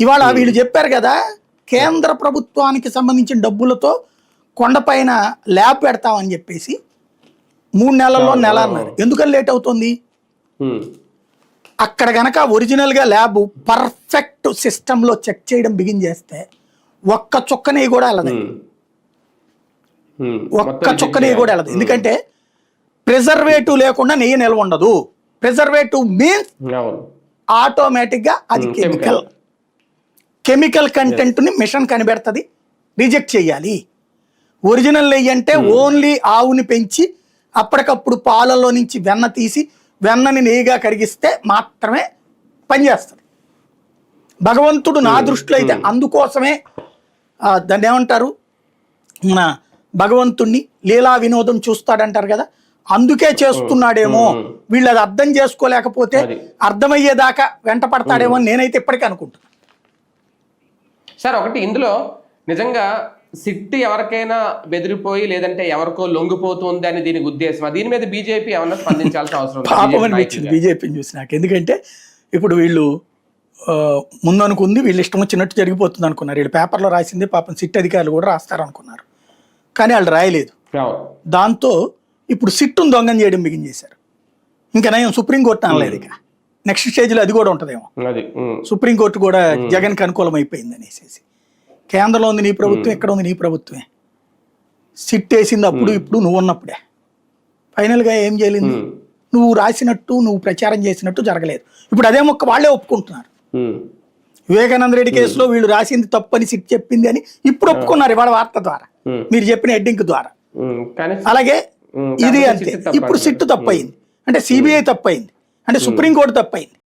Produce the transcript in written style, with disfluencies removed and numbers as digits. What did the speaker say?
ఇవాళ వీళ్ళు చెప్పారు కదా, కేంద్ర ప్రభుత్వానికి సంబంధించిన డబ్బులతో కొండపైన ల్యాబ్ పెడతామని చెప్పేసి 3 నెలల్లో నెల అన్నారు. ఎందుకని లేట్ అవుతుంది? అక్కడ గనక ఒరిజినల్గా ల్యాబ్ పర్ఫెక్ట్ సిస్టంలో చెక్ చేయడం బిగిన్ చేస్తే ఒక్క చుక్క నెయ్యి కూడా వెళ్ళదు. ఒక్క చుక్క నెయ్యి కూడా వెళ్ళదు. ఎందుకంటే ప్రిజర్వేటివ్ లేకుండా నెయ్యి నిల్వ ఉండదు. ప్రిజర్వేటివ్ మీన్స్ ఆటోమేటిక్గా అది కెమికల్ కంటెంట్ని మిషన్ కనిపెడుతుంది, రిజెక్ట్ చేయాలి. ఒరిజినల్ నెయ్యి అంటే ఓన్లీ ఆవుని పెంచి అప్పటికప్పుడు పాలల్లో నుంచి వెన్న తీసి వెన్నని నెయ్యిగా కరిగిస్తే మాత్రమే పనిచేస్తుంది. భగవంతుడు నా దృష్టిలో అయితే అందుకోసమే దాన్ని ఏమంటారు, మన భగవంతుణ్ణి లీలా వినోదం చూస్తాడంటారు కదా, అందుకే చేస్తున్నాడేమో. వీళ్ళు అది అర్థం చేసుకోలేకపోతే అర్థమయ్యేదాకా వెంట పడతాడేమో అని నేనైతే ఇప్పటికీ అనుకుంటున్నాను. సార్ ఒకటి ఇందులో నిజంగా సిట్ ఎవరికైనా బెదిరిపోయి లేదంటే ఎవరికో లొంగిపోతుంది అని దీనికి ఉద్దేశం, దీని మీద బీజేపీ ఏమన్నా స్పందించాల్సిన అవసరం పాపం అనిపించింది బీజేపీని చూసి నాకు. ఎందుకంటే ఇప్పుడు వీళ్ళు ముందు అనుకుంది వీళ్ళు ఇష్టం వచ్చినట్టు జరిగిపోతుంది అనుకున్నారు. వీళ్ళు పేపర్లో రాసింది పాపం సిట్ అధికారులు కూడా రాస్తారు అనుకున్నారు, కానీ వాళ్ళు రాయలేదు. దాంతో ఇప్పుడు సిట్టును దొంగం చేయడం బిగిన్ చేశారు. ఇంకా నయం సుప్రీంకోర్టు అనలేదు. ఇక నెక్స్ట్ స్టేజ్లో అది కూడా ఉంటుందేమో. సుప్రీంకోర్టు కూడా జగన్కి అనుకూలం అయిపోయింది అనేసి. కేంద్రంలో ఉంది నీ ప్రభుత్వం, ఎక్కడ ఉంది నీ ప్రభుత్వమే. సిట్ వేసింది అప్పుడు, ఇప్పుడు నువ్వు ఉన్నప్పుడే. ఫైనల్గా ఏం చేయలేదు, నువ్వు రాసినట్టు నువ్వు ప్రచారం చేసినట్టు జరగలేదు. ఇప్పుడు అదే మొక్క వాళ్ళే ఒప్పుకుంటున్నారు. వివేకానంద రెడ్డి కేసులో వీళ్ళు రాసింది తప్పని సిట్ చెప్పింది అని ఇప్పుడు ఒప్పుకున్నారు ఇవాళ వార్త ద్వారా, మీరు చెప్పిన హెడ్డింగ్ ద్వారా. అలాగే ఇది అంతే. ఇప్పుడు సిట్ తప్పయింది అంటే సిబిఐ తప్పయింది అంటే సుప్రీంకోర్టు తప్పయింది.